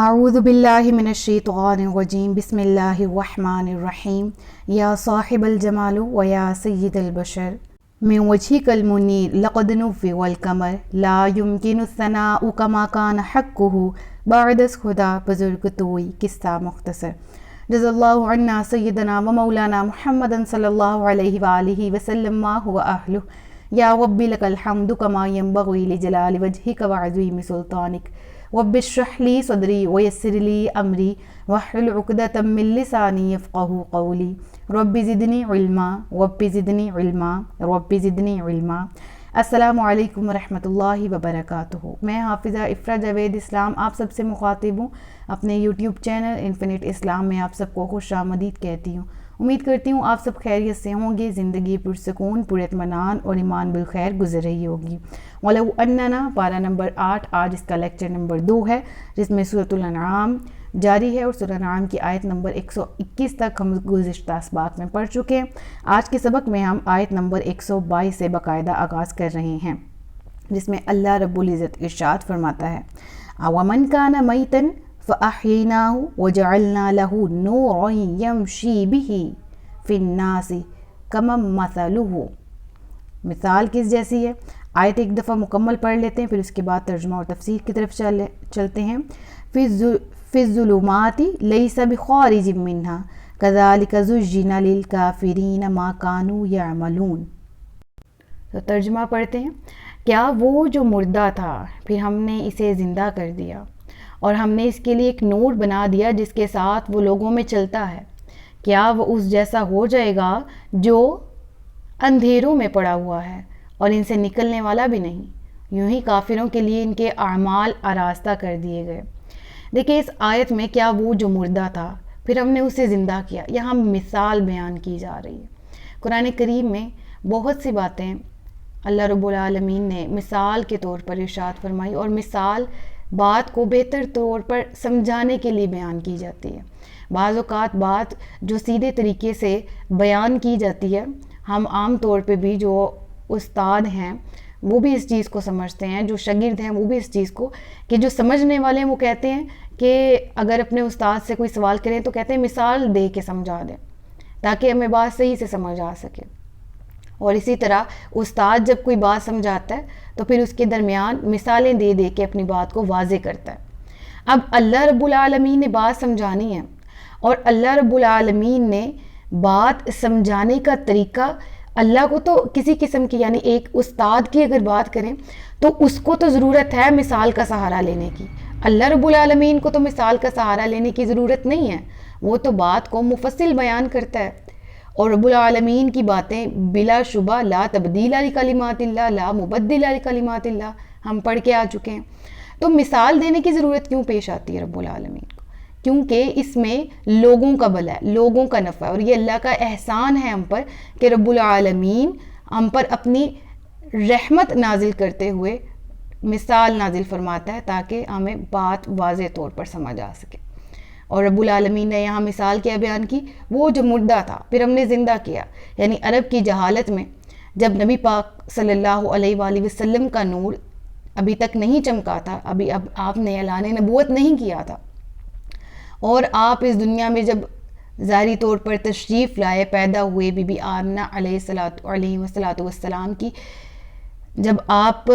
اعوذ باللہ من الشیطان الرجیم بسم اللہ الرحمن الرحیم یا صاحب الجمال و یا سید البشر من وجهك المنیر لقد نوّر والقمر لا يمكن الثناء كما كان حقه بعد خدا بزرگ توئی قصہ مختصر جزا اللہ عنا سیدنا و مولانا محمد صلی اللہ علیہ وآلہ وسلم ما هو اہلہ یا رب لک الحمد کما ینبغی لجلال وجہک وعظیم سلطانک رب اشرح لی صدری ویسر لی امری واحلل عقدۃ من لسانی یفقہوا قولی رب زدنی علما رب زدنی علما رب زدنی علما۔ السلام علیکم ورحمۃ اللہ وبرکاتہ۔ میں حافظہ افرا جاوید اسلام آپ سب سے مخاطب ہوں۔ اپنے یوٹیوب چینل انفینٹ اسلام میں آپ سب کو خوش آمدید کہتی ہوں۔ امید کرتی ہوں آپ سب خیریت سے ہوں گے، زندگی پرسکون، پر اطمینان اور ایمان بالخیر گزر رہی ہوگی۔ وَلَوْ أَنَّنَا پارہ نمبر 8، آج اس کا لیکچر نمبر 2 ہے، جس میں سورۃ الانعام جاری ہے اور سورۃ الانعام کی آیت نمبر 121 تک ہم گزشتہ اسباق میں پڑھ چکے ہیں۔ آج کے سبق میں ہم آیت نمبر 122 سے باقاعدہ آغاز کر رہے ہیں، جس میں اللہ رب العزت ارشاد فرماتا ہے وَمَنْ كَانَ مَيْتًا فَأَحْيَيْنَاهُ وَجَعَلْنَا لَهُ نُورًا يَمْشِي بِهِ فِي النَّاسِ كَمَنْ مَثَلُهُ۔ مثال کس جیسی ہے؟ آیت ایک دفعہ مکمل پڑھ لیتے ہیں، پھر اس کے بعد ترجمہ اور تفسیر کی طرف چلتے ہیں۔ فِي الظُّلُمَاتِ لَيْسَ بِخَارِجٍ مِّنْهَا كَذَلِكَ زُيِّنَ لِلْكَافِرِينَ مَا كَانُوا يَعْمَلُونَ۔ تو ترجمہ پڑھتے ہیں۔ کیا وہ جو مردہ تھا پھر ہم نے اسے زندہ کر دیا اور ہم نے اس کے لیے ایک نور بنا دیا جس کے ساتھ وہ لوگوں میں چلتا ہے، کیا وہ اس جیسا ہو جائے گا جو اندھیروں میں پڑا ہوا ہے اور ان سے نکلنے والا بھی نہیں؟ یوں ہی کافروں کے لیے ان کے اعمال آراستہ کر دیے گئے۔ دیکھیں اس آیت میں کیا وہ جو مردہ تھا پھر ہم نے اسے زندہ کیا، یہاں مثال بیان کی جا رہی ہے۔ قرآن کریم میں بہت سی باتیں اللہ رب العالمین نے مثال کے طور پر ارشاد فرمائی، اور مثال بات کو بہتر طور پر سمجھانے کے لیے بیان کی جاتی ہے۔ بعض اوقات بات جو سیدھے طریقے سے بیان کی جاتی ہے، ہم عام طور پہ بھی جو استاد ہیں وہ بھی اس چیز کو سمجھتے ہیں، جو شاگرد ہیں وہ بھی اس چیز کو، کہ جو سمجھنے والے ہیں وہ کہتے ہیں کہ اگر اپنے استاد سے کوئی سوال کریں تو کہتے ہیں مثال دے کے سمجھا دیں تاکہ ہمیں بات صحیح سے سمجھ آ سکے۔ اور اسی طرح استاد جب کوئی بات سمجھاتا ہے تو پھر اس کے درمیان مثالیں دے دے کے اپنی بات کو واضح کرتا ہے۔ اب اللہ رب العالمین نے بات سمجھانی ہے، اور اللہ رب العالمین نے بات سمجھانے کا طریقہ اللہ کو تو کسی قسم کی، یعنی ایک استاد کی اگر بات کریں تو اس کو تو ضرورت ہے مثال کا سہارا لینے کی، اللہ رب العالمین کو تو مثال کا سہارا لینے کی ضرورت نہیں ہے، وہ تو بات کو مفصل بیان کرتا ہے۔ اور رب العالمین کی باتیں بلا شبہ لا تبدیل لکلمات اللہ لا مبدل لکلمات اللہ، ہم پڑھ کے آ چکے ہیں۔ تو مثال دینے کی ضرورت کیوں پیش آتی ہے رب العالمین کو؟ کیونکہ اس میں لوگوں کا بھلا ہے، لوگوں کا نفع ہے، اور یہ اللہ کا احسان ہے ہم پر کہ رب العالمین ہم پر اپنی رحمت نازل کرتے ہوئے مثال نازل فرماتا ہے تاکہ ہمیں بات واضح طور پر سمجھ آ سکے۔ اور رب العالمین نے یہاں مثال کیا بیان کی؟ وہ جو مردہ تھا پھر ہم نے زندہ کیا، یعنی عرب کی جہالت میں جب نبی پاک صلی اللہ علیہ وآلہ وسلم کا نور ابھی تک نہیں چمکا تھا، اب آپ نے اعلان نبوت نہیں کیا تھا، اور آپ اس دنیا میں جب ظاہری طور پر تشریف لائے، پیدا ہوئے بی بی آمنہ علیہ السلام کی، جب آپ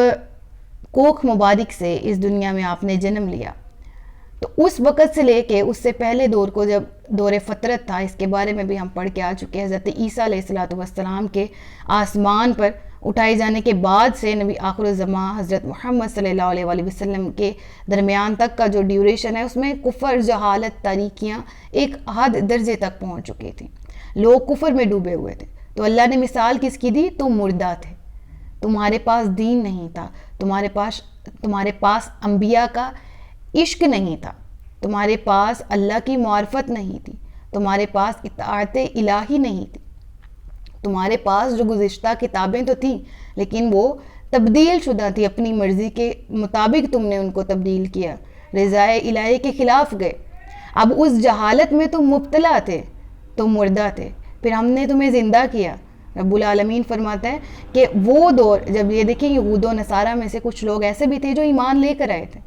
کوکھ مبارک سے اس دنیا میں آپ نے جنم لیا، تو اس وقت سے لے کے اس سے پہلے دور کو جب دور فطرت تھا، اس کے بارے میں بھی ہم پڑھ کے آ چکے ہیں۔ حضرت عیسیٰ علیہ السلام کے آسمان پر اٹھائے جانے کے بعد سے نبی آخر الزمان حضرت محمد صلی اللہ علیہ وآلہ وسلم کے درمیان تک کا جو ڈیوریشن ہے، اس میں کفر، جہالت، تاریکیاں ایک حد درجے تک پہنچ چکی تھیں، لوگ کفر میں ڈوبے ہوئے تھے۔ تو اللہ نے مثال کس کی دی؟ تم مردہ تھے، تمہارے پاس دین نہیں تھا، تمہارے پاس انبیاء کا عشق نہیں تھا، تمہارے پاس اللہ کی معرفت نہیں تھی، تمہارے پاس اطاعت الہی نہیں تھی، تمہارے پاس جو گزشتہ کتابیں تو تھیں لیکن وہ تبدیل شدہ تھی، اپنی مرضی کے مطابق تم نے ان کو تبدیل کیا، رضائے الہی کے خلاف گئے۔ اب اس جہالت میں تم مبتلا تھے، تم مردہ تھے، پھر ہم نے تمہیں زندہ کیا۔ رب العالمین فرماتا ہے کہ وہ دور جب، یہ دیکھیں یہود و نصارہ میں سے کچھ لوگ ایسے بھی تھے جو ایمان لے کر آئے تھے،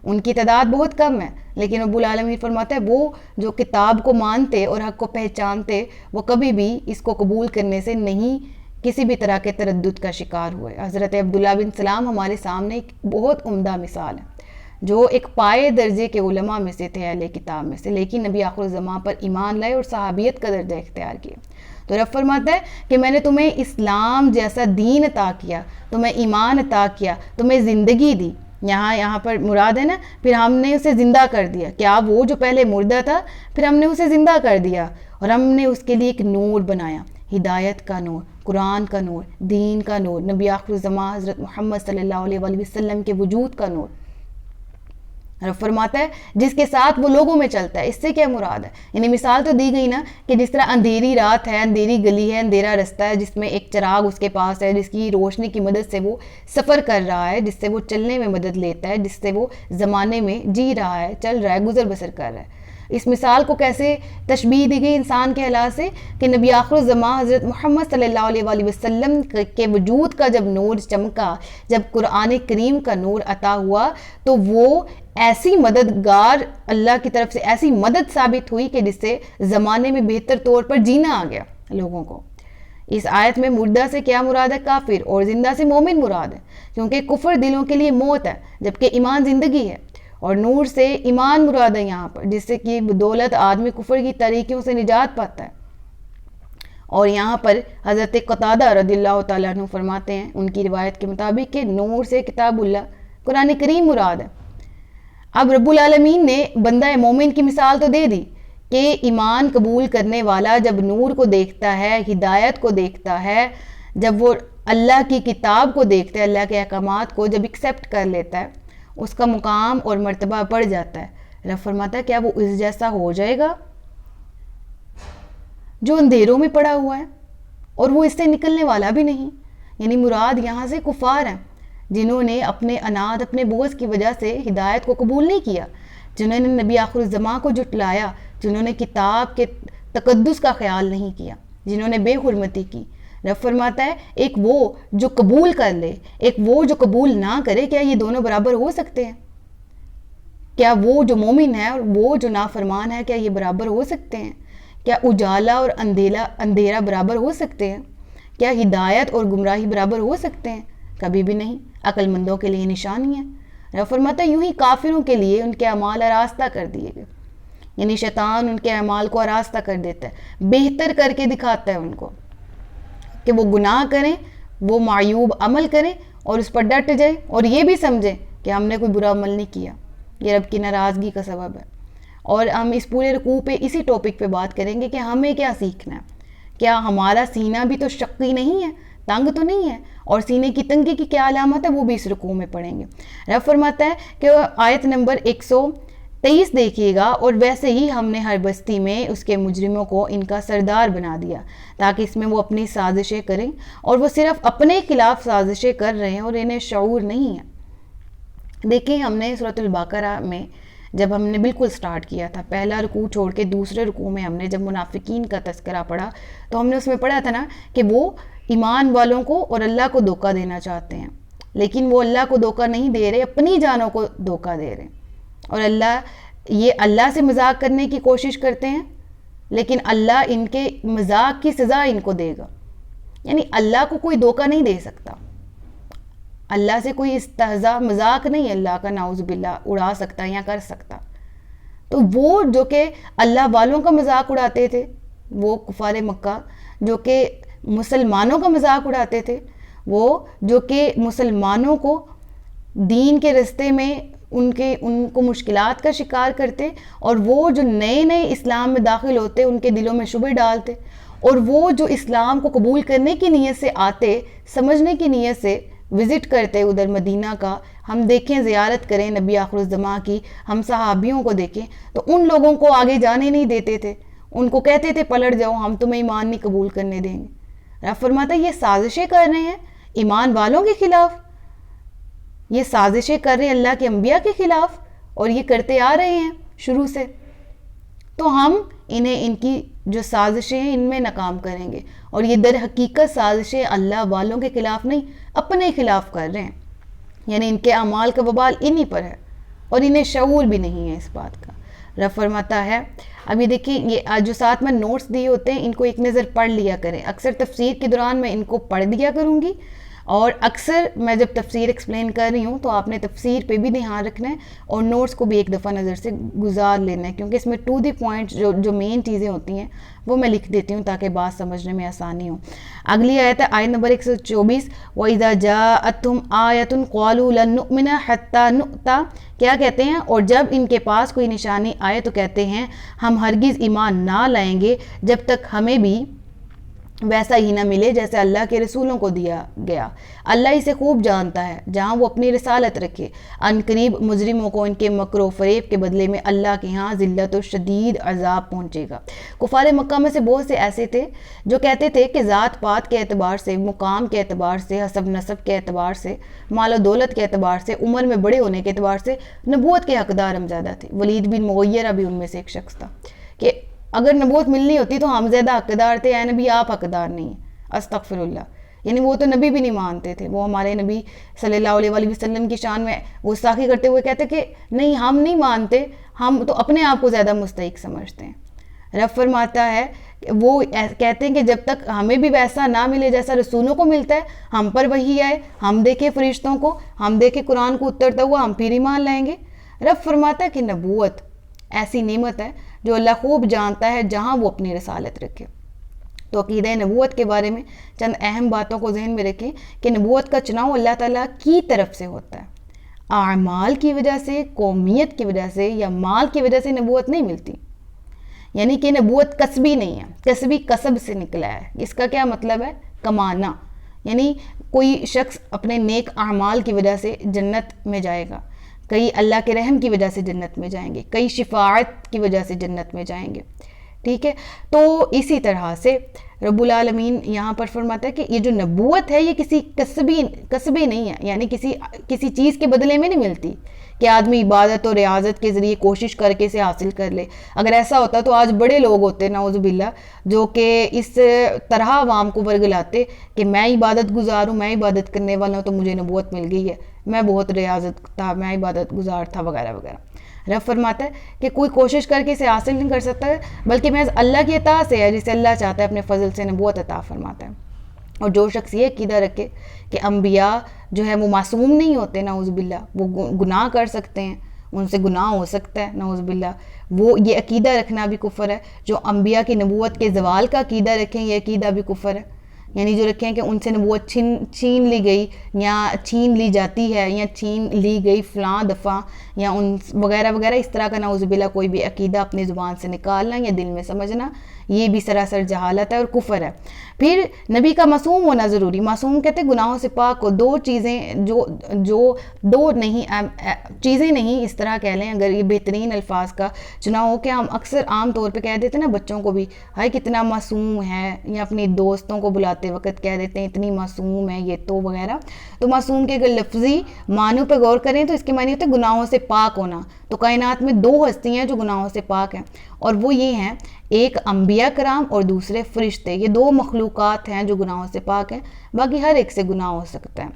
ان کی تعداد بہت کم ہے لیکن رب العالمین فرماتا ہے وہ جو کتاب کو مانتے اور حق کو پہچانتے وہ کبھی بھی اس کو قبول کرنے سے نہیں کسی بھی طرح کے تردد کا شکار ہوئے۔ حضرت عبداللہ بن سلام ہمارے سامنے ایک بہت عمدہ مثال ہے، جو ایک پائے درجے کے علماء میں سے تھے، اہل کتاب میں سے، لیکن نبی آخر الزمان پر ایمان لائے اور صحابیت کا درجہ اختیار کیا۔ تو رب فرماتا ہے کہ میں نے تمہیں اسلام جیسا دین عطا کیا، تمہیں ایمان عطا کیا، تمہیں زندگی دی۔ یہاں پر مراد ہے نا، پھر ہم نے اسے زندہ کر دیا۔ کیا وہ جو پہلے مردہ تھا پھر ہم نے اسے زندہ کر دیا، اور ہم نے اس کے لیے ایک نور بنایا، ہدایت کا نور، قرآن کا نور، دین کا نور، نبی آخر الزمان حضرت محمد صلی اللہ علیہ وآلہ وسلم کے وجود کا نور۔ رب فرماتا ہے جس کے ساتھ وہ لوگوں میں چلتا ہے۔ اس سے کیا مراد ہے؟ یعنی مثال تو دی گئی نا کہ جس طرح اندھیری رات ہے، اندھیری گلی ہے، اندھیرا رستہ ہے جس میں ایک چراغ اس کے پاس ہے، جس کی روشنی کی مدد سے وہ سفر کر رہا ہے، جس سے وہ چلنے میں مدد لیتا ہے، جس سے وہ زمانے میں جی رہا ہے، چل رہا ہے، گزر بسر کر رہا ہے۔ اس مثال کو کیسے تشبیہ دی گئی انسان کے حالات سے کہ نبی آخر الزمان حضرت محمد صلی اللہ علیہ وآلہ وسلم کے وجود کا جب نور چمکا، جب قرآن کریم کا نور عطا ہوا، تو وہ ایسی مددگار اللہ کی طرف سے ایسی مدد ثابت ہوئی کہ جس سے زمانے میں بہتر طور پر جینا آ گیا لوگوں کو۔ اس آیت میں مردہ سے کیا مراد ہے؟ کافر، اور زندہ سے مومن مراد ہے، کیونکہ کفر دلوں کے لیے موت ہے جبکہ ایمان زندگی ہے، اور نور سے ایمان مراد ہے یہاں پر، جس سے کہ بدولت آدمی کفر کی تاریکیوں سے نجات پاتا ہے۔ اور یہاں پر حضرت قتادہ رضی اللہ تعالیٰ عنہ فرماتے ہیں ان کی روایت کے مطابق کہ نور سے کتاب اللہ قرآن کریم مراد ہے۔ اب رب العالمین نے بندہ مومن کی مثال تو دے دی کہ ایمان قبول کرنے والا جب نور کو دیکھتا ہے، ہدایت کو دیکھتا ہے، جب وہ اللہ کی کتاب کو دیکھتا ہے، اللہ کے احکامات کو جب ایکسیپٹ کر لیتا ہے، اس کا مقام اور مرتبہ بڑھ جاتا ہے۔ رب فرماتا ہے کیا وہ اس جیسا ہو جائے گا جو اندھیروں میں پڑا ہوا ہے اور وہ اس سے نکلنے والا بھی نہیں؟ یعنی مراد یہاں سے کفار ہیں جنہوں نے اپنے اناد، اپنے بغض کی وجہ سے ہدایت کو قبول نہیں کیا، جنہوں نے نبی آخر الزمان کو جھٹلایا، جنہوں نے کتاب کے تقدس کا خیال نہیں کیا، جنہوں نے بے حرمتی کی۔ رب فرماتا ہے ایک وہ جو قبول کر لے، ایک وہ جو قبول نہ کرے، کیا یہ دونوں برابر ہو سکتے ہیں؟ کیا وہ جو مومن ہے اور وہ جو نافرمان ہے، کیا یہ برابر ہو سکتے ہیں؟ کیا اجالا اور اندھیرا برابر ہو سکتے ہیں؟ کیا ہدایت اور گمراہی برابر ہو سکتے ہیں؟ کبھی بھی نہیں۔ عقل مندوں کے لیے نشانی ہے۔ رب فرماتا ہے یوں ہی کافروں کے لیے ان کے اعمال آراستہ کر دیے گئے، یعنی شیطان ان کے اعمال کو آراستہ کر دیتا ہے، بہتر کر کے دکھاتا ہے ان کو کہ وہ گناہ کریں، وہ معیوب عمل کریں اور اس پر ڈٹ جائیں، اور یہ بھی سمجھیں کہ ہم نے کوئی برا عمل نہیں کیا۔ یہ رب کی ناراضگی کا سبب ہے۔ اور ہم اس پورے رکوع پہ اسی ٹاپک پہ بات کریں گے کہ ہمیں کیا سیکھنا ہے۔ کیا ہمارا سینہ بھی تو شقی نہیں ہے، تنگ تو نہیں ہے؟ اور سینے کی تنگی کی کیا علامت ہے وہ بھی اس رکوع میں پڑھیں گے۔ رب فرماتا ہے کہ آیت نمبر 123 دیکھیے گا، اور ویسے ہی ہم نے ہر بستی میں اس کے مجرموں کو ان کا سردار بنا دیا تاکہ اس میں وہ اپنی سازشیں کریں، اور وہ صرف اپنے خلاف سازشیں کر رہے ہیں اور انہیں شعور نہیں ہے۔ دیکھیں ہم نے سورۃ البقرہ میں جب ہم نے بالکل سٹارٹ کیا تھا، پہلا رکوع چھوڑ کے دوسرے رکوع میں ہم نے جب منافقین کا تذکرہ پڑھا تو ہم نے اس میں پڑھا تھا نا کہ وہ ایمان والوں کو اور اللہ کو دھوکہ دینا چاہتے ہیں، لیکن وہ اللہ کو دھوکہ نہیں دے رہے، اپنی جانوں کو دھوکہ دے رہے ہیں، اور اللہ سے مذاق کرنے کی کوشش کرتے ہیں، لیکن اللہ ان کے مذاق کی سزا ان کو دے گا۔ یعنی اللہ کو کوئی دھوکہ نہیں دے سکتا، اللہ سے کوئی استہزاء مذاق نہیں اللہ کا نعوذ باللہ اڑا سکتا یا کر سکتا۔ تو وہ جو کہ اللہ والوں کا مذاق اڑاتے تھے، وہ کفار مکہ جو کہ مسلمانوں کا مذاق اڑاتے تھے، وہ جو کہ مسلمانوں کو دین کے رستے میں ان کو مشکلات کا شکار کرتے، اور وہ جو نئے نئے اسلام میں داخل ہوتے ان کے دلوں میں شبہ ڈالتے، اور وہ جو اسلام کو قبول کرنے کی نیت سے آتے، سمجھنے کی نیت سے وزٹ کرتے ادھر مدینہ کا، ہم دیکھیں زیارت کریں نبی آخر الزمان کی، ہم صحابیوں کو دیکھیں تو ان لوگوں کو آگے جانے نہیں دیتے تھے، ان کو کہتے تھے پلٹ جاؤ، ہم تمہیں ایمان نہیں قبول کرنے دیں گے۔ رب فرماتا ہے یہ سازشیں کر رہے ہیں ایمان والوں کے خلاف، یہ سازشیں کر رہے ہیں اللہ کے انبیاء کے خلاف، اور یہ کرتے آ رہے ہیں شروع سے، تو ہم انہیں ان کی جو سازشیں ہیں ان میں ناکام کریں گے، اور یہ در حقیقت سازشیں اللہ والوں کے خلاف نہیں، اپنے خلاف کر رہے ہیں، یعنی ان کے اعمال کا وبال انہی پر ہے، اور انہیں شعور بھی نہیں ہے اس بات کا۔ رب فرماتا ہے، ابھی دیکھیں یہ جو ساتھ میں نوٹس دیے ہوتے ہیں ان کو ایک نظر پڑھ لیا کریں۔ اکثر تفسیر کے دوران میں ان کو پڑھ دیا کروں گی، اور اکثر میں جب تفسیر ایکسپلین کر رہی ہوں تو آپ نے تفسیر پہ بھی دھیان رکھنا ہے اور نوٹس کو بھی ایک دفعہ نظر سے گزار لینا ہے، کیونکہ اس میں ٹو دی پوائنٹ جو مین چیزیں ہوتی ہیں وہ میں لکھ دیتی ہوں تاکہ بات سمجھنے میں آسانی ہو۔ اگلی آیت ہے آیت نمبر 124، وَإِذَا جَاءَتْهُمْ آیَةٌ قَالُوا لَن نُؤْمِنَ حَتَّى نُؤْتَى، کیا کہتے ہیں؟ اور جب ان کے پاس کوئی نشانی آئے تو کہتے ہیں ہم ہرگز ایمان نہ لائیں گے جب تک ہمیں بھی ویسا ہی نہ ملے جیسے اللہ کے رسولوں کو دیا گیا۔ اللہ اسے خوب جانتا ہے جہاں وہ اپنی رسالت رکھے۔ ان قریب مجرموں کو ان کے مکر و فریب کے بدلے میں اللہ کے ہاں ذلت و شدید عذاب پہنچے گا۔ کفار مکہ میں سے بہت سے ایسے تھے جو کہتے تھے کہ ذات پات کے اعتبار سے، مقام کے اعتبار سے، حسب نسب کے اعتبار سے، مال و دولت کے اعتبار سے، عمر میں بڑے ہونے کے اعتبار سے نبوت کے حقدار ہم زیادہ تھے۔ ولید بن مغیرہ بھی ان میں سے ایک شخص تھا کہ اگر نبوت ملنی ہوتی تو ہم زیادہ حقدار تھے، اے نبی آپ حقدار نہیں ہیں، استغفر اللہ۔ یعنی وہ تو نبی بھی نہیں مانتے تھے، وہ ہمارے نبی صلی اللہ علیہ وآلہ وسلم کی شان میں گستاخی کرتے ہوئے کہتے کہ نہیں ہم نہیں مانتے، ہم تو اپنے آپ کو زیادہ مستحق سمجھتے ہیں۔ رب فرماتا ہے وہ کہتے ہیں کہ جب تک ہمیں بھی ویسا نہ ملے جیسا رسولوں کو ملتا ہے، ہم پر وحی آئے، ہم دیکھیں فرشتوں کو، ہم دیکھیں قرآن کو اترتا ہوا، ہم پھر ایمان لائیں گے۔ رب فرماتا ہے کہ نبوت ایسی نعمت ہے جو اللہ خوب جانتا ہے جہاں وہ اپنی رسالت رکھے۔ تو عقیدہ نبوت کے بارے میں چند اہم باتوں کو ذہن میں رکھیں کہ نبوت کا چناؤ اللہ تعالیٰ کی طرف سے ہوتا ہے۔ اعمال کی وجہ سے، قومیت کی وجہ سے یا مال کی وجہ سے نبوت نہیں ملتی، یعنی کہ نبوت کسبی نہیں ہے، کسبی کسب سے نکلا ہے۔ اس کا کیا مطلب ہے؟ کمانا، یعنی کوئی شخص اپنے نیک اعمال کی وجہ سے جنت میں جائے گا، کئی اللہ کے رحم کی وجہ سے جنت میں جائیں گے، کئی شفاعت کی وجہ سے جنت میں جائیں گے، ٹھیک ہے۔ تو اسی طرح سے رب العالمین یہاں پر فرماتا ہے کہ یہ جو نبوت ہے یہ کسی کسبی نہیں ہے، یعنی کسی چیز کے بدلے میں نہیں ملتی کہ آدمی عبادت اور ریاضت کے ذریعے کوشش کر کے اسے حاصل کر لے۔ اگر ایسا ہوتا تو آج بڑے لوگ ہوتے نعوذ باللہ جو کہ اس طرح عوام کو ورگلاتے کہ میں عبادت گزار ہوں، میں عبادت کرنے والا ہوں تو مجھے نبوت مل گئی ہے، میں بہت ریاضت تھا، میں عبادت گزار تھا وغیرہ وغیرہ۔ رب فرماتا ہے کہ کوئی کوشش کر کے اسے حاصل نہیں کر سکتا ہے، بلکہ محض اللہ کی عطا سے ہے، جسے اللہ چاہتا ہے اپنے فضل سے نبوت عطا فرماتا ہے۔ اور جو شخص یہ عقیدہ رکھے کہ انبیاء جو ہے وہ معصوم نہیں ہوتے نعوذ باللہ، وہ گناہ کر سکتے ہیں، ان سے گناہ ہو سکتا ہے نعوذ باللہ، وہ یہ عقیدہ رکھنا بھی کفر ہے۔ جو انبیاء کی نبوت کے زوال کا عقیدہ رکھیں یہ عقیدہ بھی کفر ہے، یعنی جو رکھیں کہ ان سے نبوت چھین لی گئی یا چھین لی جاتی ہے یا چھین لی گئی فلاں دفعہ یا ان وغیرہ وغیرہ، اس طرح کا نعوذ باللہ کوئی بھی عقیدہ اپنی زبان سے نکالنا یا دل میں سمجھنا، یہ بھی سراسر جہالت ہے اور کفر ہے۔ پھر نبی کا معصوم ہونا ضروری، معصوم کہتے ہیں گناہوں سے پاک ہو، دو چیزیں جو دو نہیں چیزیں نہیں، اس طرح کہہ لیں اگر یہ بہترین الفاظ کا چناؤ ہو کہ ہم اکثر عام طور پہ کہہ دیتے ہیں نا بچوں کو بھی، ہائے کتنا معصوم ہے، یا اپنی دوستوں کو بلاتے وقت کہہ دیتے ہیں اتنی معصوم ہے یہ تو وغیرہ۔ تو معصوم کے اگر لفظی معنی پہ غور کریں تو اس کے معنی ہوتے ہیں گناہوں سے پاک ہونا۔ تو کائنات میں دو ہستی ہیں جو گناہوں سے پاک ہیں، اور وہ یہ ہیں ایک انبیاء کرام اور دوسرے فرشتے، یہ دو مخلوقات ہیں جو گناہوں سے پاک ہیں، باقی ہر ایک سے گناہ ہو سکتا ہے۔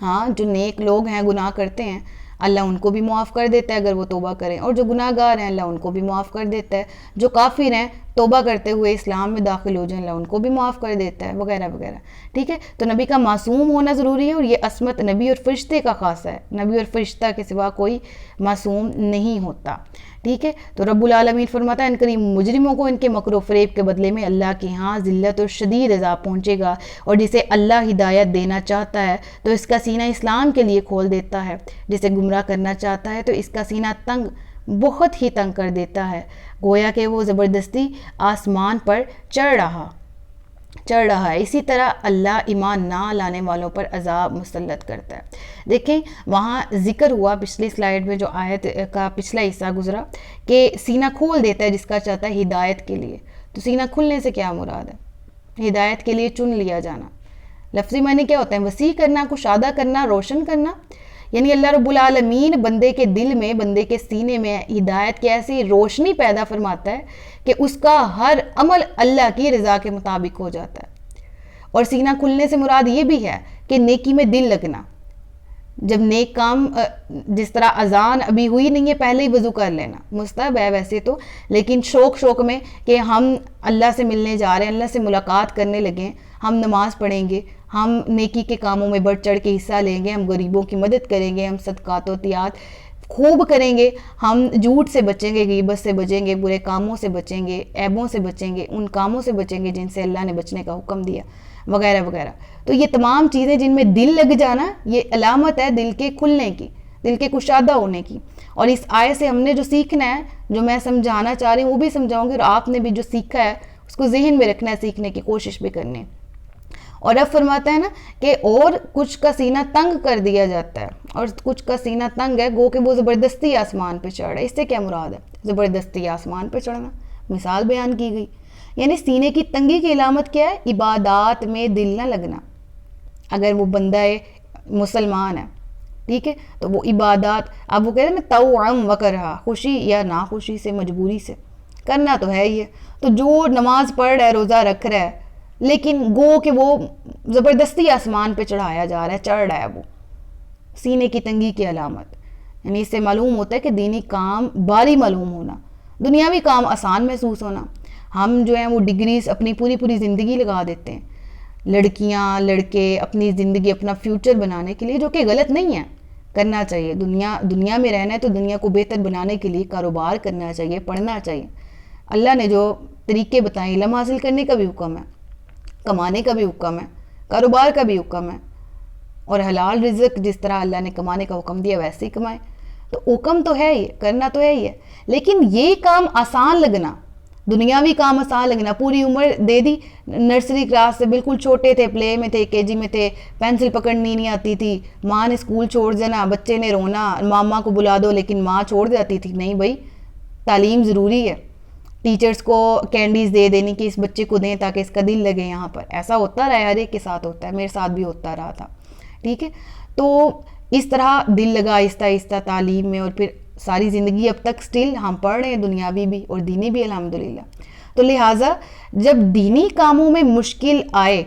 ہاں جو نیک لوگ ہیں گناہ کرتے ہیں اللہ ان کو بھی معاف کر دیتا ہے اگر وہ توبہ کریں، اور جو گناہ گار ہیں اللہ ان کو بھی معاف کر دیتا ہے، جو کافر ہیں توبہ کرتے ہوئے اسلام میں داخل ہو جائیں اللہ ان کو بھی معاف کر دیتا ہے وغیرہ وغیرہ، ٹھیک ہے۔ تو نبی کا معصوم ہونا ضروری ہے، اور یہ عصمت نبی اور فرشتے کا خاصہ ہے، نبی اور فرشتہ کے سوا کوئی معصوم نہیں ہوتا، ٹھیک ہے۔ تو رب العالمین فرماتا ہے ان قریب مجرموں کو ان کے مکر و فریب کے بدلے میں اللہ کے ہاں ذلت اور شدید عذاب پہنچے گا، اور جسے اللہ ہدایت دینا چاہتا ہے تو اس کا سینہ اسلام کے لیے کھول دیتا ہے، جسے گمراہ کرنا چاہتا ہے تو اس کا سینہ تنگ، بہت ہی تنگ کر دیتا ہے، گویا کہ وہ زبردستی آسمان پر چڑھ رہا ہے۔ اسی طرح اللہ ایمان نہ لانے والوں پر عذاب مسلط کرتا ہے۔ دیکھیں وہاں ذکر ہوا پچھلی سلائیڈ میں جو آیت کا پچھلا حصہ گزرا کہ سینہ کھول دیتا ہے جس کا چاہتا ہے ہدایت کے لیے۔ تو سینہ کھلنے سے کیا مراد ہے؟ ہدایت کے لیے چن لیا جانا۔ لفظی معنی کیا ہوتا ہے؟ وسیع کرنا، کشادہ کرنا، روشن کرنا، یعنی اللہ رب العالمین بندے کے دل میں، بندے کے سینے میں ہدایت کی ایسی روشنی پیدا فرماتا ہے کہ اس کا ہر عمل اللہ کی رضا کے مطابق ہو جاتا ہے۔ اور سینہ کھلنے سے مراد یہ بھی ہے کہ نیکی میں دل لگنا، جب نیک کام جس طرح اذان ابھی ہوئی نہیں ہے پہلے ہی وضو کر لینا مستحب ہے ویسے تو، لیکن شوق میں کہ ہم اللہ سے ملنے جا رہے ہیں، اللہ سے ملاقات کرنے لگے ہیں، ہم نماز پڑھیں گے، ہم نیکی کے کاموں میں بڑھ چڑھ کے حصہ لیں گے، ہم غریبوں کی مدد کریں گے، ہم صدقات و عطیات خوب کریں گے، ہم جھوٹ سے بچیں گے، غیبت سے بچیں گے، برے کاموں سے بچیں گے، عیبوں سے بچیں گے، ان کاموں سے بچیں گے جن سے اللہ نے بچنے کا حکم دیا وغیرہ وغیرہ۔ تو یہ تمام چیزیں جن میں دل لگ جانا، یہ علامت ہے دل کے کھلنے کی، دل کے کشادہ ہونے کی۔ اور اس آیت سے ہم نے جو سیکھنا ہے، جو میں سمجھانا چاہ رہی ہوں وہ بھی سمجھاؤں گی، اور آپ نے بھی جو سیکھا ہے اس کو ذہن میں رکھنا ہے، سیکھنے کی کوشش بھی کرنی ہے۔ اور اب فرماتا ہے نا کہ اور کچھ کا سینہ تنگ کر دیا جاتا ہے، اور کچھ کا سینہ تنگ ہے گو کہ وہ زبردستی آسمان پہ چڑھ رہا ہے۔ اس سے کیا مراد ہے؟ زبردستی آسمان پہ چڑھنا، مثال بیان کی گئی۔ یعنی سینے کی تنگی کی علامت کیا ہے؟ عبادات میں دل نہ لگنا۔ اگر وہ بندہ مسلمان ہے، ٹھیک ہے، تو وہ عبادات، اب وہ کہہ رہے ہیں نا طوعاً وکرہا، خوشی یا ناخوشی سے، مجبوری سے کرنا تو ہے ہی ہے۔ تو جو نماز پڑھ رہا ہے، روزہ رکھ رہا ہے، لیکن گو کہ وہ زبردستی آسمان پہ چڑھایا جا رہا ہے، چڑھ رہا ہے، وہ سینے کی تنگی کی علامت۔ یعنی اس سے معلوم ہوتا ہے کہ دینی کام بھاری معلوم ہونا، دنیاوی کام آسان محسوس ہونا۔ ہم جو ہیں وہ ڈگریز اپنی پوری زندگی لگا دیتے ہیں، لڑکیاں لڑکے اپنی زندگی اپنا فیوچر بنانے کے لیے، جو کہ غلط نہیں ہے، کرنا چاہیے۔ دنیا میں رہنا ہے تو دنیا کو بہتر بنانے کے لیے کاروبار کرنا چاہیے، پڑھنا چاہیے۔ اللہ نے جو طریقے بتائے، علم حاصل کرنے کا بھی حکم ہے، کمانے کا بھی حکم ہے، کاروبار کا بھی حکم ہے، اور حلال رزق جس طرح اللہ نے کمانے کا حکم دیا ویسے ہی کمائے۔ تو حکم تو ہے ہی، کرنا تو ہے ہی ہے، لیکن یہ کام آسان لگنا، دنیاوی کام آسان لگنا، پوری عمر دے دی، نرسری کلاس سے بالکل چھوٹے تھے، پلے میں تھے، کے جی میں تھے، پینسل پکڑنی نہیں آتی تھی، ماں نے اسکول چھوڑ دینا، بچے نے رونا، ماما کو بلا دو، لیکن ماں چھوڑ جاتی تھی، نہیں بھائی تعلیم ضروری ہے، ٹیچرز کو کینڈیز دے دینی کہ اس بچے کو دیں تاکہ اس کا دل لگے یہاں پر۔ ایسا ہوتا رہا ہے، ہر ایک کے ساتھ ہوتا ہے، میرے ساتھ بھی ہوتا رہا تھا، ٹھیک ہے۔ تو اس طرح دل لگا آہستہ آہستہ تعلیم میں، اور پھر ساری زندگی اب تک سٹل ہم پڑھ رہے ہیں، دنیاوی بھی اور دینی بھی الحمدللہ۔ تو لہٰذا جب دینی کاموں میں مشکل آئے،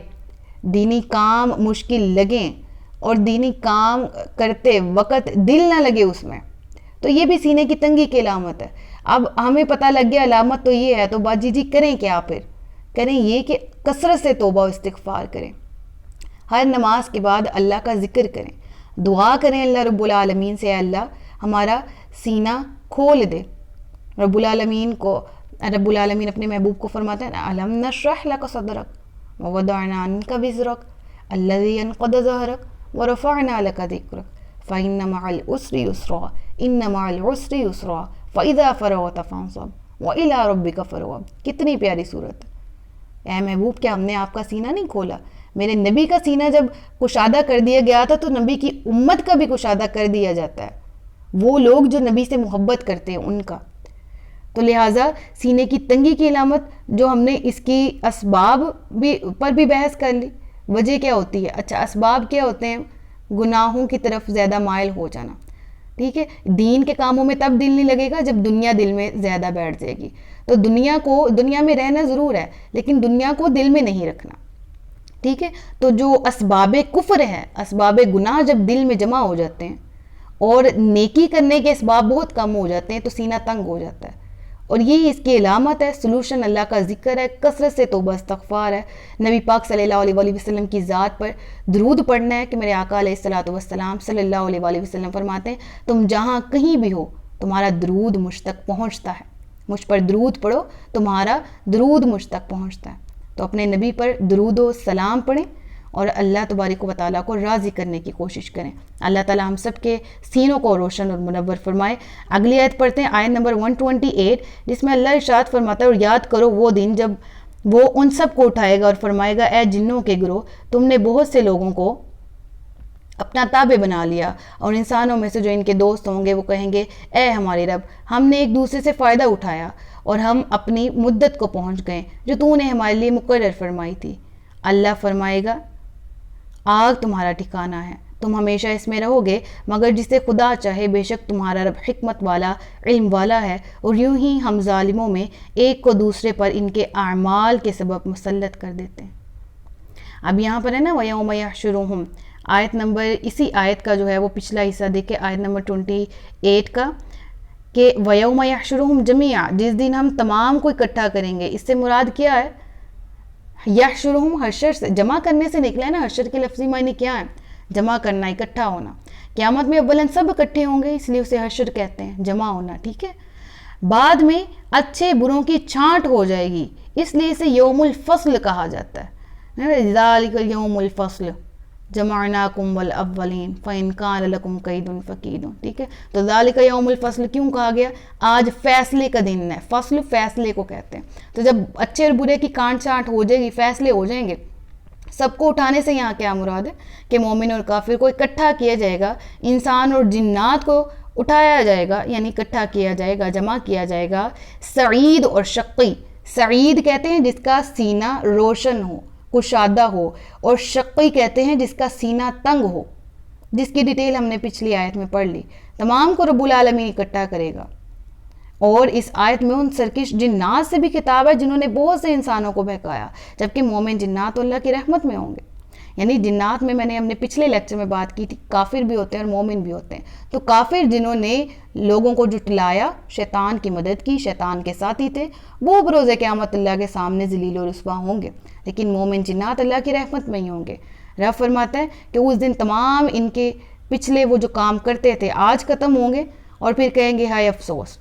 دینی کام مشکل لگیں، اور دینی کام کرتے وقت دل نہ لگے اس میں، تو یہ بھی سینے کی تنگی کی علامت ہے۔ اب ہمیں پتہ لگ گیا علامت تو یہ ہے، تو باجی جی کریں کیا؟ پھر کریں یہ کہ کثرت سے توبہ و استغفار کریں، ہر نماز کے بعد اللہ کا ذکر کریں، دعا کریں اللہ رب العالمین سے، اے اللہ ہمارا سینہ کھول دے۔ رب العالمین اپنے محبوب کو فرماتے ہیں الم نشرح لک صدرک ووضعنا عنک وزرک الذی انقض ظہرک ورفعنا لک ذکرک فإن مع العسر یسرا ان مع العسر یسرا فإذا فرغت فانصب وإلی ربک فارغب۔ کتنی پیاری صورت ہے۔ اے محبوب، کیا ہم نے آپ کا سینہ نہیں کھولا؟ میرے نبی کا سینہ جب کشادہ کر دیا گیا تھا تو نبی کی امت کا بھی کشادہ کر دیا جاتا ہے، وہ لوگ جو نبی سے محبت کرتے ہیں ان کا۔ تو لہٰذا سینے کی تنگی کی علامت، جو ہم نے اس کی اسباب پر بھی بحث کر لی، وجہ کیا ہوتی ہے؟ اچھا اسباب کیا ہوتے ہیں؟ گناہوں کی طرف زیادہ مائل ہو جانا، ٹھیک ہے۔ دین کے کاموں میں تب دل نہیں لگے گا جب دنیا دل میں زیادہ بیٹھ جائے گی۔ تو دنیا میں رہنا ضرور ہے، لیکن دنیا کو دل میں نہیں رکھنا، ٹھیک ہے۔ تو جو اسباب کفر ہے، اسباب گناہ جب دل میں جمع ہو جاتے ہیں اور نیکی کرنے کے اسباب بہت کم ہو جاتے ہیں تو سینہ تنگ ہو جاتا ہے، اور یہی اس کی علامت ہے۔ سلوشن اللہ کا ذکر ہے، کثرت سے توبہ استغفار ہے، نبی پاک صلی اللہ علیہ وآلہ وسلم کی ذات پر درود پڑھنا ہے کہ میرے آقا علیہ الصلوۃ والسلام صلی اللہ علیہ وآلہ وسلم فرماتے ہیں تم جہاں کہیں بھی ہو تمہارا درود مجھ تک پہنچتا ہے، مجھ پر درود پڑھو تمہارا درود مجھ تک پہنچتا ہے۔ تو اپنے نبی پر درود و سلام پڑھیں اور اللہ تبارک و تعالیٰ کو راضی کرنے کی کوشش کریں۔ اللہ تعالیٰ ہم سب کے سینوں کو روشن اور منور فرمائے۔ اگلی آیت پڑھتے ہیں، آیت نمبر 128، جس میں اللہ ارشاد فرماتا ہے اور یاد کرو وہ دن جب وہ ان سب کو اٹھائے گا اور فرمائے گا اے جنوں کے گروہ، تم نے بہت سے لوگوں کو اپنا تابع بنا لیا، اور انسانوں میں سے جو ان کے دوست ہوں گے وہ کہیں گے اے ہمارے رب، ہم نے ایک دوسرے سے فائدہ اٹھایا اور ہم اپنی مدت کو پہنچ گئے جو تو نے ہمارے لیے مقرر فرمائی تھی۔ اللہ فرمائے گا آگ تمہارا ٹھکانہ ہے، تم ہمیشہ اس میں رہو گے، مگر جسے خدا چاہے، بے شک تمہارا رب حکمت والا علم والا ہے، اور یوں ہی ہم ظالموں میں ایک کو دوسرے پر ان کے اعمال کے سبب مسلط کر دیتے ہیں۔ اب یہاں پر ہے نا وَيَوْمَ يَحْشُرُهُمْ آیت نمبر اسی آیت کا جو ہے وہ پچھلا حصہ دیکھیں، آیت نمبر 28 کا، کہ وَيَوْمَ يَحْشُرُهُمْ جَمِيعًا، جس دن ہم تمام کو اکٹھا کریں گے. اس سے مراد کیا ہے؟ یحشرہم حشر سے، جمع کرنے سے نکلا ہے نا. حشر کے لفظی معنی کیا ہے؟ جمع کرنا، اکٹھا ہونا. قیامت میں اولاً سب اکٹھے ہوں گے، اس لیے اسے حشر کہتے ہیں، جمع ہونا. ٹھیک ہے. بعد میں اچھے بروں کی چھانٹ ہو جائے گی، اس لیے اسے یوم الفصل کہا جاتا ہے. ذالک یوم الفصل جمعناکم والاولین فإن کان لکم کید فکید. ٹھیک ہے. تو ذالک یوم الفصل کیوں کہا گیا؟ آج فیصلے کا دن ہے. فصل فیصلے کو کہتے ہیں. تو جب اچھے اور برے کی کانٹ چھانٹ ہو جائے گی، فیصلے ہو جائیں گے، سب کو اٹھانے سے یہاں کیا مراد ہے؟ کہ مومن اور کافر کو اکٹھا کیا جائے گا، انسان اور جنات کو اٹھایا جائے گا، یعنی اکٹھا کیا جائے گا، جمع کیا جائے گا. سعید اور شقی، سعید کہتے ہیں جس کا سینہ روشن ہو، کشادہ ہو، اور شقی کہتے ہیں جس کا سینہ تنگ ہو، جس کی ڈیٹیل ہم نے پچھلی آیت میں پڑھ لی. تمام کو رب العالمین اکٹھا کرے گا. اور اس آیت میں ان سرکش جنات سے بھی خطاب ہے جنہوں نے بہت سے انسانوں کو بہکایا، جبکہ مومن جنات اللہ کی رحمت میں ہوں گے. یعنی جنات میں نے اپنے پچھلے لیکچر میں بات کی تھی، کافر بھی ہوتے ہیں اور مومن بھی ہوتے ہیں. تو کافر جنہوں نے لوگوں کو جھٹلایا، شیطان کی مدد کی، شیطان کے ساتھی تھے، وہ بروز قیامت اللہ کے سامنے ذلیل و رسوا ہوں گے. لیکن مومن جنات اللہ کی رحمت میں ہی ہوں گے. رب فرماتا ہے کہ اس دن تمام ان کے پچھلے وہ جو کام کرتے تھے آج ختم ہوں گے، اور پھر کہیں گے ہائے افسوس،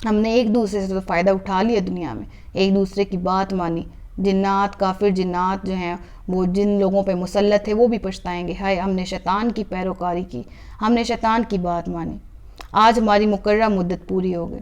ہم نے ایک دوسرے سے تو فائدہ اٹھا لیا دنیا میں، ایک دوسرے کی بات مانی. جنات، کافر جنات جو ہیں وہ جن لوگوں پہ مسلط ہے وہ بھی پچھتائیں گے، ہائے ہم نے شیطان کی پیروکاری کی، ہم نے شیطان کی بات مانی. آج ہماری مقررہ مدت پوری ہو گئی،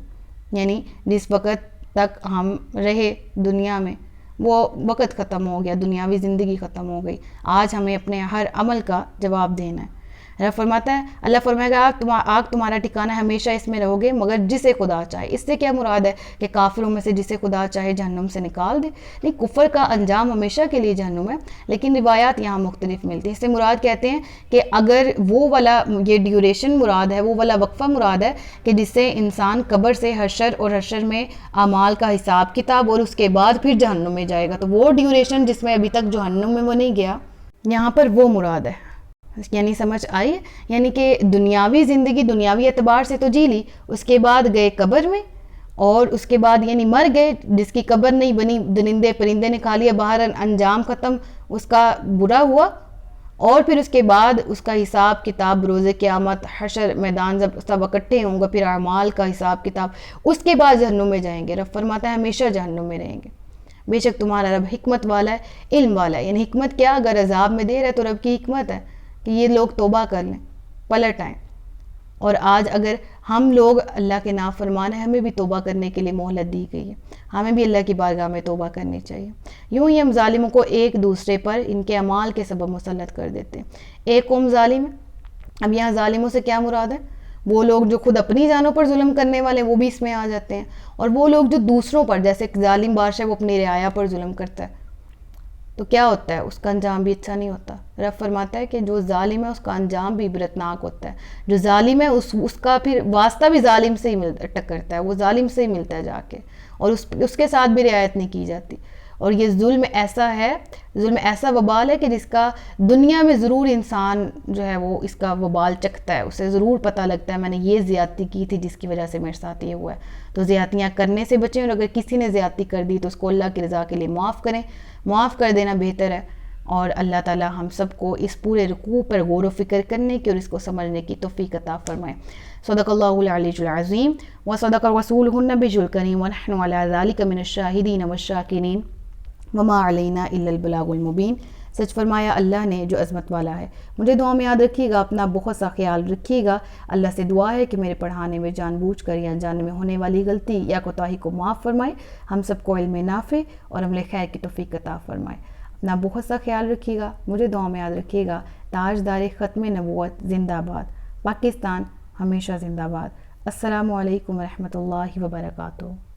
یعنی جس وقت تک ہم رہے دنیا میں وہ وقت ختم ہو گیا، دنیاوی زندگی ختم ہو گئی. آج ہمیں اپنے ہر عمل کا جواب دینا ہے. رب فرماتا ہے، اللہ فرمائے گا آگ تمہارا ٹھکانہ، ہمیشہ اس میں رہو گے مگر جسے خدا چاہے. اس سے کیا مراد ہے؟ کہ کافروں میں سے جسے خدا چاہے جہنم سے نکال دے. نہیں، کفر کا انجام ہمیشہ کے لیے جہنم ہے، لیکن روایات یہاں مختلف ملتی ہیں. اس سے مراد کہتے ہیں کہ اگر وہ والا یہ ڈیوریشن مراد ہے، وہ والا وقفہ مراد ہے کہ جس سے انسان قبر سے حشر، اور حشر میں اعمال کا حساب کتاب، اور اس کے بعد پھر جہنم میں جائے گا. تو وہ ڈیوریشن جس میں ابھی تک جہنم میں وہ نہیں گیا، یہاں پر وہ مراد ہے. یعنی سمجھ آئی؟ یعنی کہ دنیاوی زندگی دنیاوی اعتبار سے تو جی لی، اس کے بعد گئے قبر میں، اور اس کے بعد یعنی مر گئے، جس کی قبر نہیں بنی، درندے پرندے نے کھا لیا، باہر انجام ختم، اس کا برا ہوا. اور پھر اس کے بعد اس کا حساب کتاب روز قیامت، حشر میدان جب سب اکٹھے ہوں گے، پھر اعمال کا حساب کتاب، اس کے بعد جہنم میں جائیں گے. رب فرماتا ہے ہمیشہ جہنم میں رہیں گے. بے شک تمہارا رب حکمت والا ہے، علم والا ہے. یعنی حکمت کیا؟ اگر عذاب میں دیر ہے تو رب کی حکمت ہے کہ یہ لوگ توبہ کر لیں، پلٹ آئیں. اور آج اگر ہم لوگ اللہ کے نافرمان ہیں، ہمیں بھی توبہ کرنے کے لیے مہلت دی گئی ہے، ہمیں بھی اللہ کی بارگاہ میں توبہ کرنی چاہیے. یوں ہی ہم ظالموں کو ایک دوسرے پر ان کے اعمال کے سبب مسلط کر دیتے ہیں. ایک قوم ظالم ہے. اب یہاں ظالموں سے کیا مراد ہے؟ وہ لوگ جو خود اپنی جانوں پر ظلم کرنے والے، وہ بھی اس میں آ جاتے ہیں. اور وہ لوگ جو دوسروں پر، جیسے ایک ظالم بادشاہ وہ اپنی رعایا پر ظلم کرتا ہے، تو کیا ہوتا ہے؟ اس کا انجام بھی اچھا نہیں ہوتا. رب فرماتا ہے کہ جو ظالم ہے اس کا انجام بھی عبرتناک ہوتا ہے. جو ظالم ہے اس کا پھر واسطہ بھی ظالم سے ہی ٹکرتا ہے، وہ ظالم سے ہی ملتا ہے جا کے، اور اس کے ساتھ بھی رعایت نہیں کی جاتی. اور یہ ظلم ایسا ہے، ظلم ایسا وبال ہے کہ جس کا دنیا میں ضرور انسان جو ہے وہ اس کا وبال چکھتا ہے، اسے ضرور پتہ لگتا ہے میں نے یہ زیادتی کی تھی جس کی وجہ سے میرے ساتھ یہ ہوا ہے. تو زیادتیاں کرنے سے بچیں، اور اگر کسی نے زیادتی کر دی تو اس کو اللہ کی رضا کے لیے معاف کریں. معاف کر دینا بہتر ہے. اور اللہ تعالی ہم سب کو اس پورے رکوع پر غور و فکر کرنے کی اور اس کو سمجھنے کی توفیق عطا فرمائے. صدق اللہ العلی العظیم وصدق رسولہ النبی الکریم ونحن علی ذلک من الشاہدین والشاکرین وما علینا الا البلاغ المبین. سچ فرمایا اللہ نے جو عظمت والا ہے. مجھے دعا میں یاد رکھیے گا، اپنا بہت سا خیال رکھیے گا. اللہ سے دعا ہے کہ میرے پڑھانے میں جان بوجھ کر یا انجانے میں ہونے والی غلطی یا کوتاہی کو معاف فرمائے. ہم سب کو علم نافع اور عمل خیر کی توفیق عطا فرمائے. اپنا بہت سا خیال رکھیے گا. مجھے دعا میں یاد رکھیے گا. تاجدار ختم نبوت زندہ باد. پاکستان ہمیشہ زندہ باد. السلام علیکم ورحمۃ اللہ وبرکاتہ.